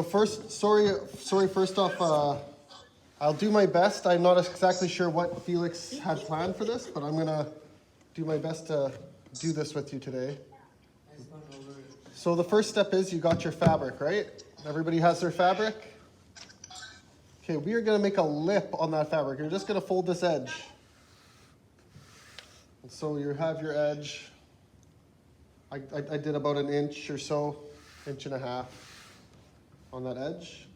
So first, first off, I'll do my best. I'm not exactly sure what Felix had planned for this, but I'm gonna do my best to do this with you today. So the first step is you got your fabric, right? Everybody has their fabric? Okay, we are gonna make a lip on that fabric. You're just gonna fold this edge. And so you have your edge. I did about an inch or so, inch and a half on that edge.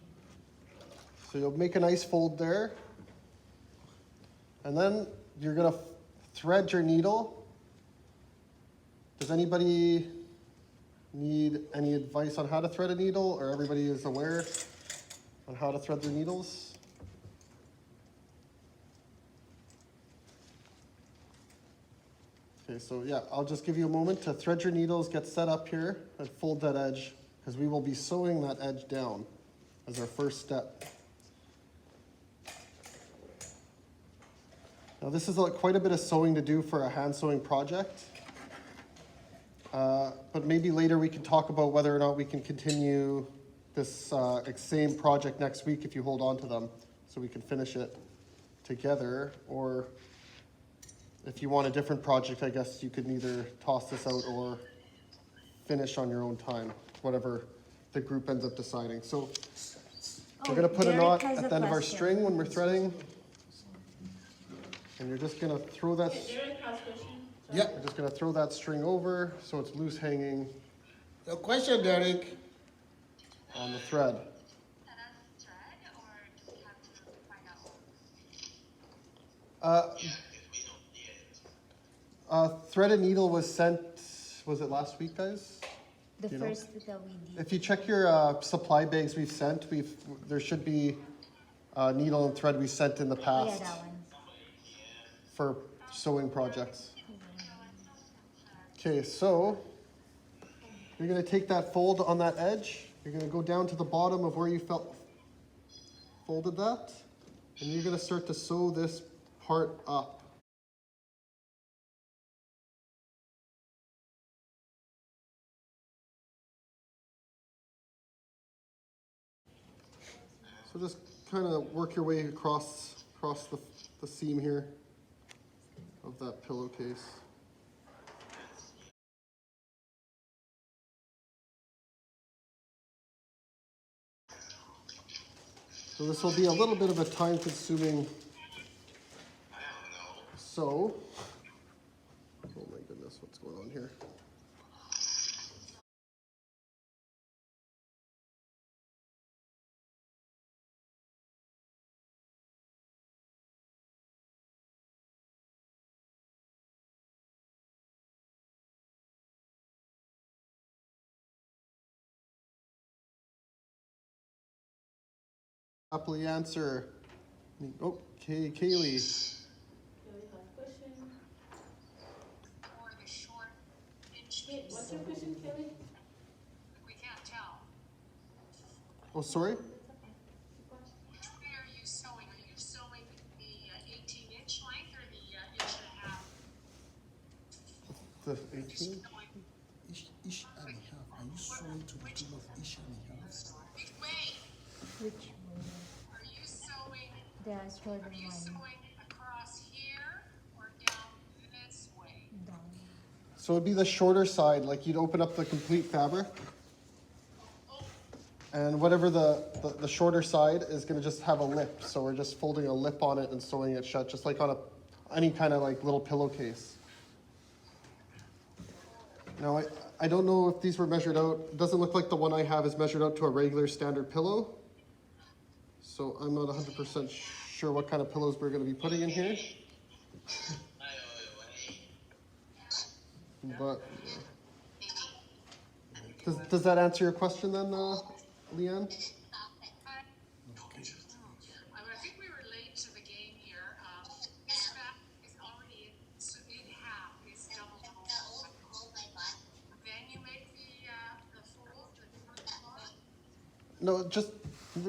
So you'll make a nice fold there. And then you're gonna thread your needle. Does anybody need any advice on how to thread a needle, or everybody is aware on how to thread their needles? Okay, so yeah, I'll just give you a moment to thread your needles, get set up here, and fold that edge, because we will be sewing that edge down as our first step. Now this is quite a bit of sewing to do for a hand sewing project, but maybe later we can talk about whether or not we can continue this same project next week if you hold on to them, so we can finish it together, or if you want a different project, I guess you could either toss this out or finish on your own time, whatever the group ends up deciding. So we're gonna put a knot at the end of our string when we're threading. And you're just gonna throw that. Yeah. You're just gonna throw that string over so it's loose hanging. Your question, Derek. On the thread. Threaded needle was sent, was it last week, guys? The first that we did. If you check your supply bags we've sent, there should be needle and thread we sent in the past. Oh, yeah, that one. For sewing projects. Okay, so you're going to take that fold on that edge. You're going to go down to the bottom of where you folded that, and you're going to start to sew this part up. So just kind of work your way across the seam here of that pillowcase. So this will be a little bit of a time-consuming sew. Oh my goodness, what's going on here? Happily answer. Okay, Kaylee. What's your question, Kelly? We can't tell. Oh, sorry? Which way are you sewing? Are you sewing the 18-inch length or the inch and a half? The 18? Ish and a half. Are you sewing to the tune of ish and a half? Which way? Which one? Are you sewing? The shorter Are you one. sewing across here or down this way? Down. So it'd be the shorter side, like you'd open up the complete fabric. And whatever the shorter side is gonna just have a lip. So we're just folding a lip on it and sewing it shut, just like on any kind of like little pillowcase. Now I don't know if these were measured out. It doesn't look like the one I have is measured out to a regular standard pillow. So I'm not 100% sure what kind of pillows we're gonna be putting in here. But does that answer your question then, Leanne? I think we were late to the game here. This fabric is already in half. It's double fold. Then you make the fold. No, just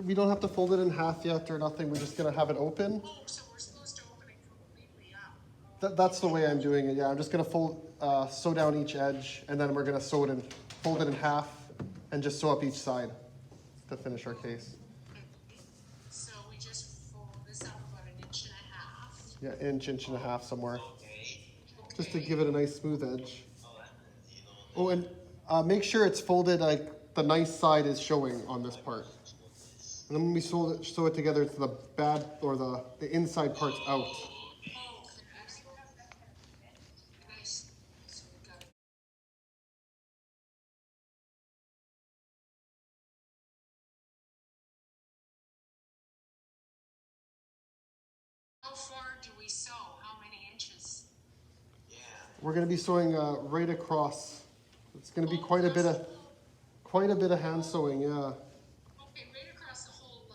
we don't have to fold it in half yet or nothing. We're just gonna have it open. Oh, so we're supposed to open it completely up. That's the way I'm doing it. Yeah, I'm just gonna sew down each edge, and then we're gonna fold it in half, and just sew up each side. to finish our case. So we just fold this up about an inch and a half. Yeah, inch and a half somewhere, just to Okay. give it a nice smooth edge. Oh, and make sure it's folded like the nice side is showing on this part. And then when we sew it together, it's the bad or the inside part's out. Oh, excellent. Nice. So we got it. How far do we sew? How many inches? We're gonna be sewing right across. It's gonna be quite a bit of hand sewing, yeah. Okay, right across the whole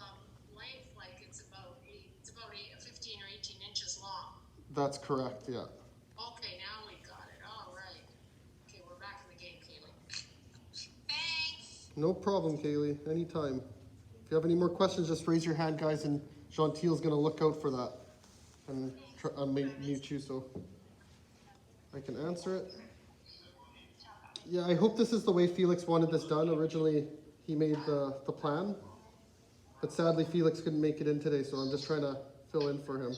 length, like it's about 15 or 18 inches long. That's correct, yeah. Okay, now we got it. All right. Okay, we're back in the game, Kaylee. Thanks. No problem, Kaylee, anytime. If you have any more questions, just raise your hand, guys, and Jeantiel's gonna look out for that. And mute you so I can answer it. Yeah, I hope this is the way Felix wanted this done. Originally, he made the plan, but sadly Felix couldn't make it in today, so I'm just trying to fill in for him.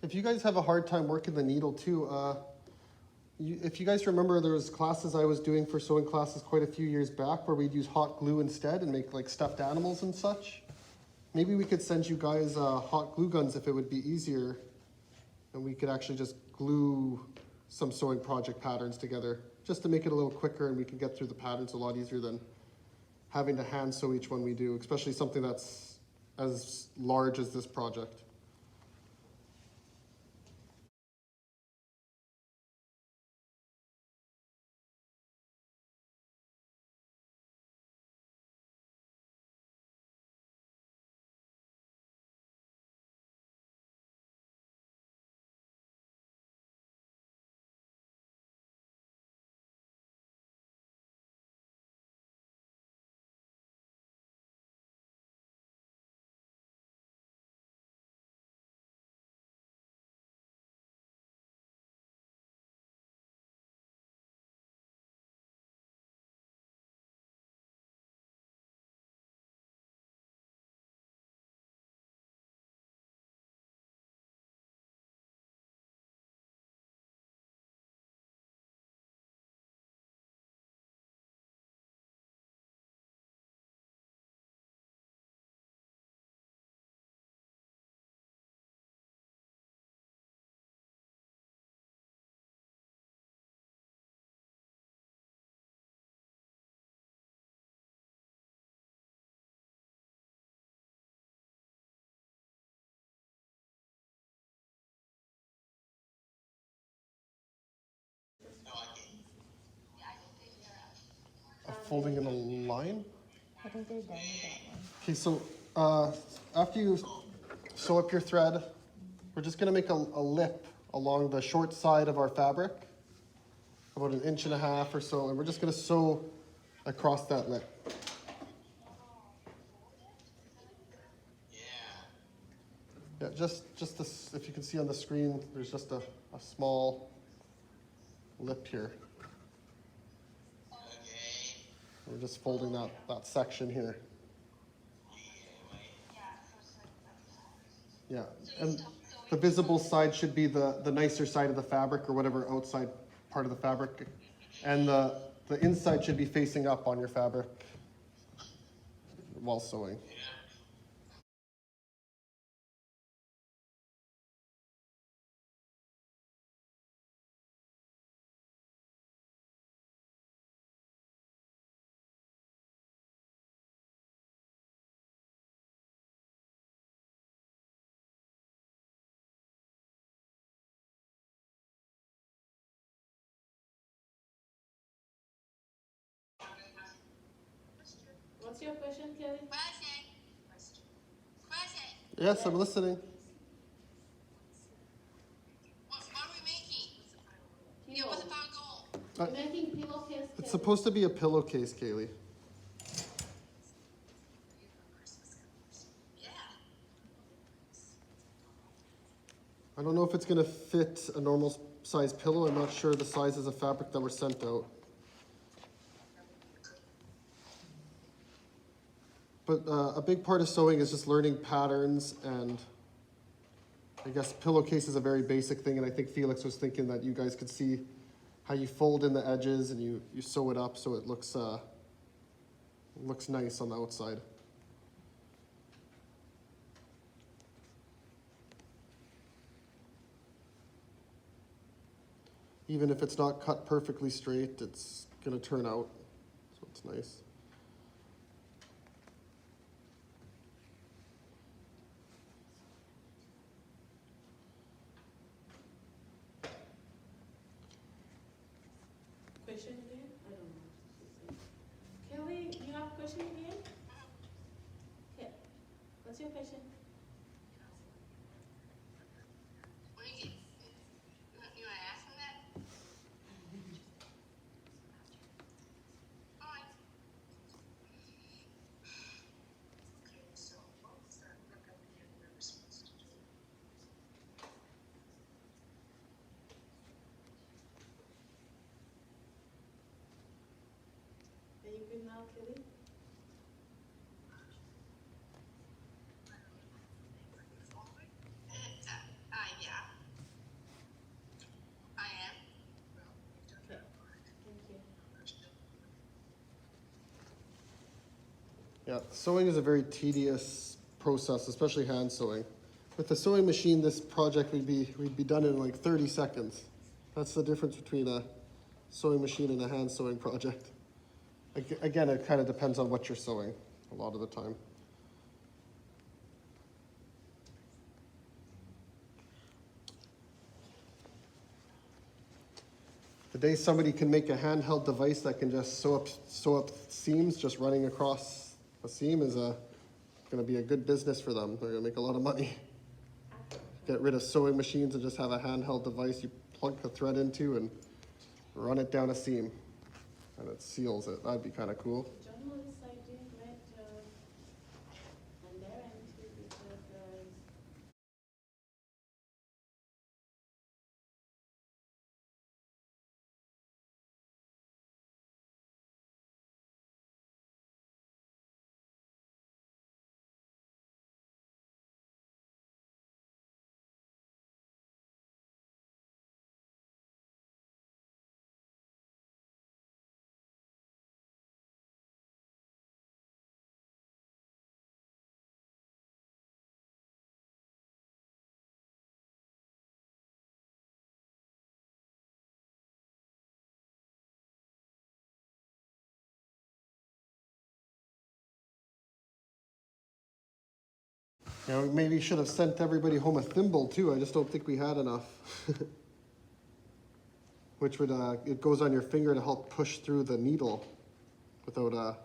If you guys have a hard time working the needle too, if you guys remember, there was classes I was doing for sewing classes quite a few years back where we'd use hot glue instead and make like stuffed animals and such. Maybe we could send you guys hot glue guns if it would be easier, and we could actually just glue some sewing project patterns together just to make it a little quicker, and we can get through the patterns a lot easier than having to hand sew each one we do, especially something that's as large as this project. Folding in a line? I think they're done with that one. Okay, so after you sew up your thread, we're just gonna make a lip along the short side of our fabric, about 1.5 inches or so, and we're just gonna sew across that lip. Yeah, just this, if you can see on the screen, there's just a small lip here. We're just folding that section here. Yeah, and the visible side should be the nicer side of the fabric or whatever outside part of the fabric. And the inside should be facing up on your fabric while sewing. What's your question, Kelly? Question. Yes, I'm listening. Uh, Making pillowcase. It's supposed to be a pillowcase, Kaylee. I don't know if it's gonna fit a normal size pillow. I'm not sure the sizes of fabric that were sent out. But a big part of sewing is just learning patterns, and I guess pillowcase is a very basic thing, and I think Felix was thinking that you guys could see how you fold in the edges and you sew it up so it looks nice on the outside. Even if it's not cut perfectly straight, it's gonna turn out, so it's nice. Question again? I don't know what to say. Kelly, you have question again? Yeah. What's your question? What do you get? You wanna ask him that? Alright. Okay, so what was that lookup again we were supposed to do? Are you good now, Kelly? Yeah. I am. Okay. Thank you. Yeah, sewing is a very tedious process, especially hand sewing. With the sewing machine, this project we'd be done in like 30 seconds. That's the difference between a sewing machine and a hand sewing project. Again, it kind of depends on what you're sewing a lot of the time. The day somebody can make a handheld device that can just sew up seams just running across a seam is going to be a good business for them. They're going to make a lot of money. Get rid of sewing machines and just have a handheld device you plug the thread into and run it down a seam, and it seals it. That'd be kind of cool. John Melissa doing great job. And Darren too, good job, guys. You know, maybe should have sent everybody home a thimble too. I just don't think we had enough. Which would, it goes on your finger to help push through the needle without,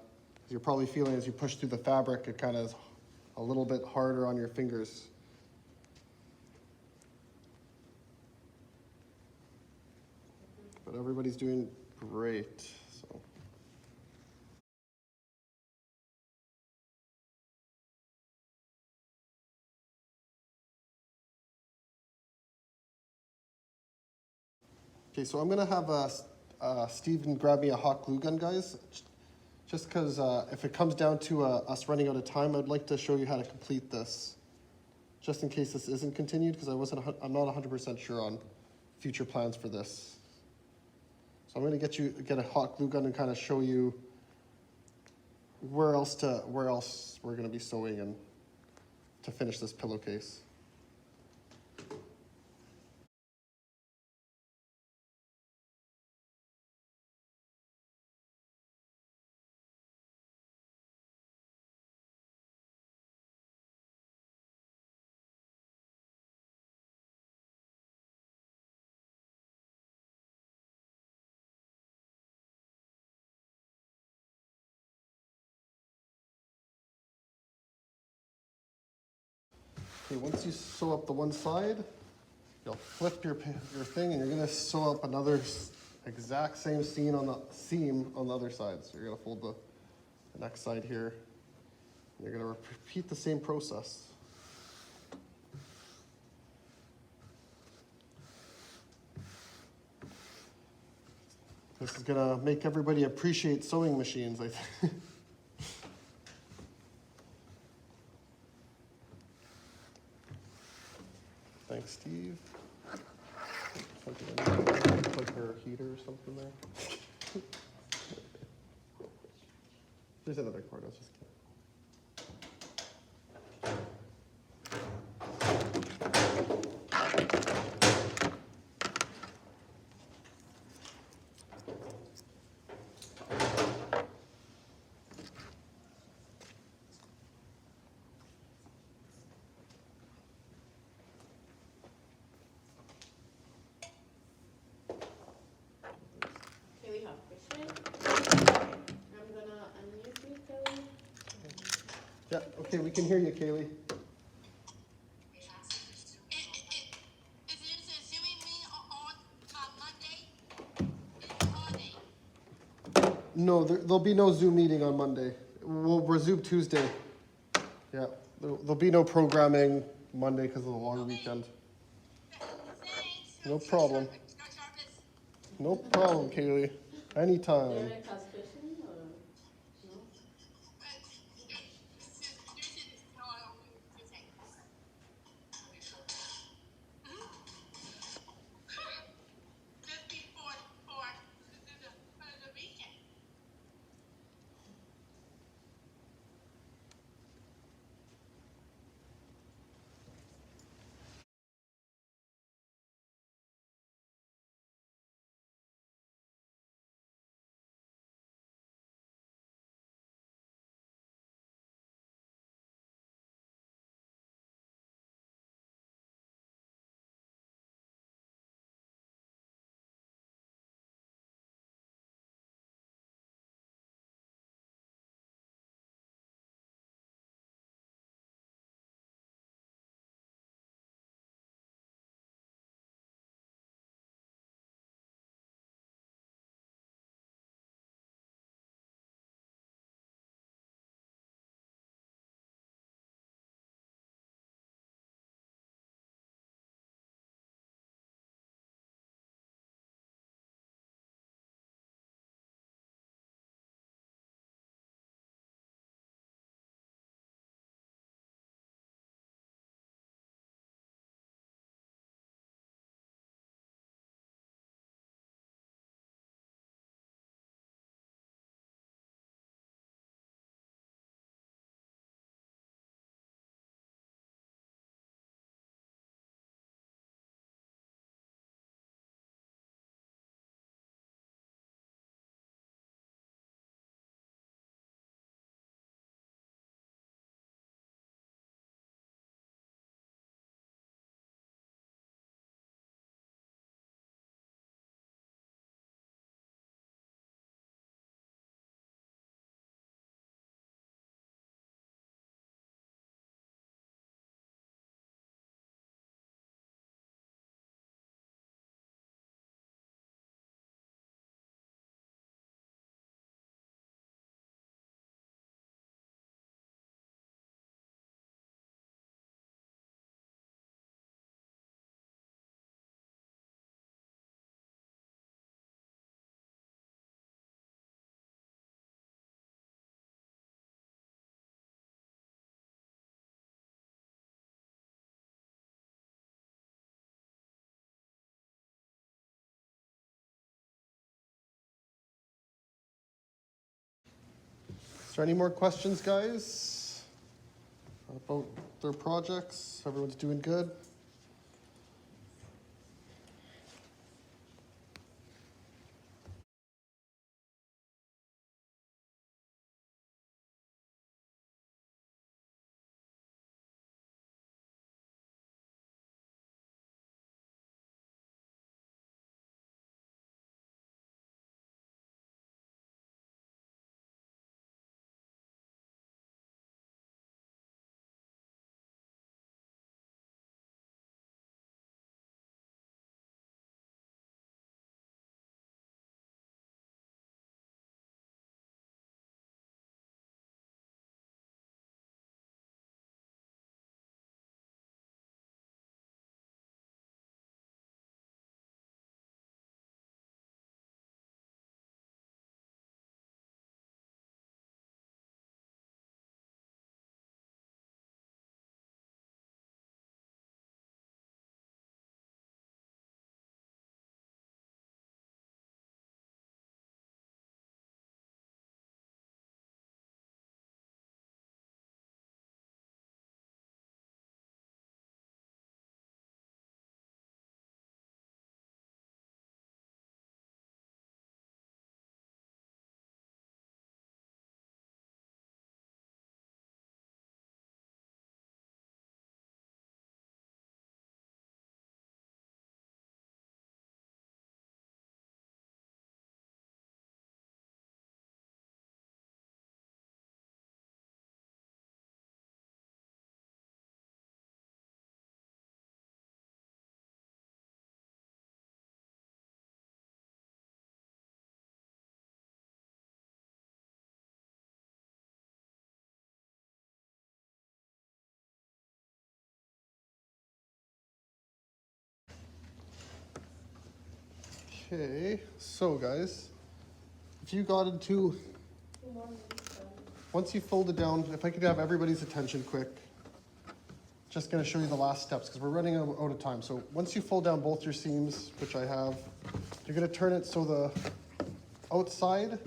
you're probably feeling as you push through the fabric, it kind of is a little bit harder on your fingers. But everybody's doing great, so. Okay, so I'm gonna have Steven grab me a hot glue gun, guys. Just because if it comes down to us running out of time, I'd like to show you how to complete this. Just in case this isn't continued, because I'm not 100% sure on future plans for this. So I'm gonna get a hot glue gun and kind of show you where else we're gonna be sewing and to finish this pillowcase. Okay, once you sew up the one side, you'll flip your thing and you're gonna sew up another exact same seam on the other side. So you're gonna fold the next side here. You're gonna repeat the same process. This is gonna make everybody appreciate sewing machines, I think. Thanks, Steve. Like her heater or something there. There's another cord, I was just kidding. Kaylee, have a question? I'm gonna unmute you, Kelly. Yeah, okay, we can hear you, Kaylee. Is it assuming me on Monday? It's Monday. No, there'll be no Zoom meeting on Monday. We'll resume Tuesday. Yeah, there'll be no programming Monday because of the long weekend. Thanks. No problem. No problem, Kaylee. Anytime. Derek has question or no? Just before the weekend. Is there any more questions, guys? About their projects? Everyone's doing good? Okay, so guys, if you got into, once you fold it down, if I could have everybody's attention quick, just gonna show you the last steps because we're running out of time. So once you fold down both your seams, which I have, you're gonna turn it so the outside,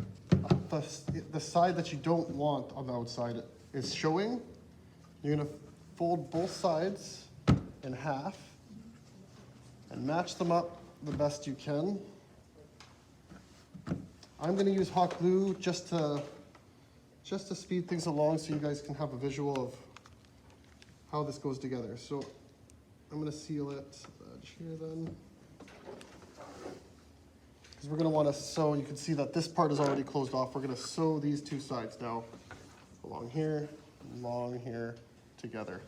the side that you don't want on the outside is showing. You're gonna fold both sides in half and match them up the best you can. I'm gonna use hot glue just to speed things along so you guys can have a visual of how this goes together. So I'm gonna seal it here then. Because we're gonna wanna sew, you can see that this part is already closed off. We're gonna sew these two sides now, along here together.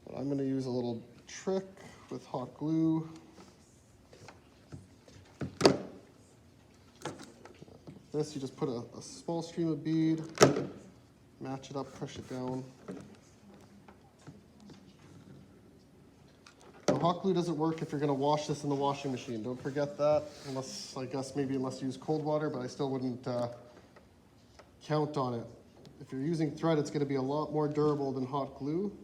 But I'm gonna use a little trick with hot glue. This, you just put a small stream of bead, match it up, push it down. The hot glue doesn't work if you're gonna wash this in the washing machine. Don't forget that, unless, I guess, maybe unless you use cold water, but I still wouldn't count on it. If you're using thread, it's gonna be a lot more durable than hot glue.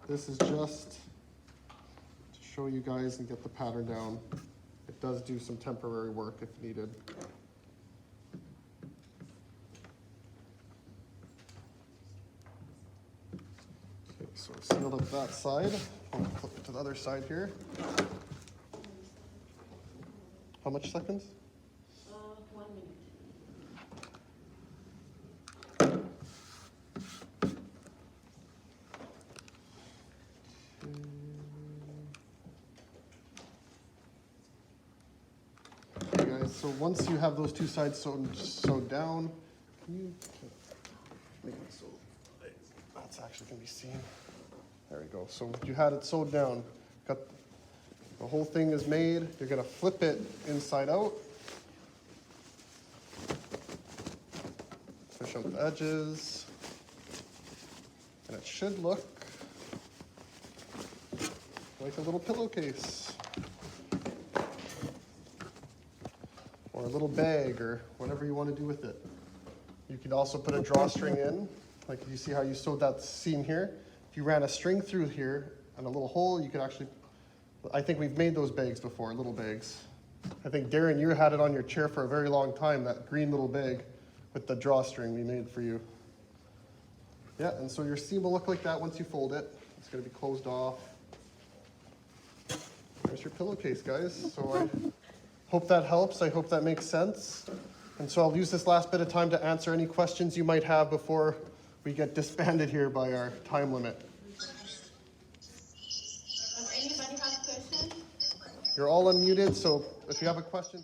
This is just to show you guys and get the pattern down. It does do some temporary work if needed. Okay, so I've sealed up that side. I'll flip it to the other side here. How much seconds? 1 minute. Okay guys, so once you have those two sides sewed down, can you make it so that's actually gonna be seen? There we go. So you had it sewed down. Got the whole thing is made. You're gonna flip it inside out. Push out the edges. And it should look like a little pillowcase. Or a little bag, or whatever you want to do with it. You could also put a drawstring in, like you see how you sewed that seam here. If you ran a string through here and a little hole, you could actually, I think we've made those bags before, little bags. I think Darren, you had it on your chair for a very long time, that green little bag with the drawstring we made for you. Yeah, and so your seam will look like that once you fold it. It's gonna be closed off. There's your pillowcase, guys. So I hope that helps. I hope that makes sense. And so I'll use this last bit of time to answer any questions you might have before we get disbanded here by our time limit. Does anybody have questions? You're all unmuted, so if you have a question.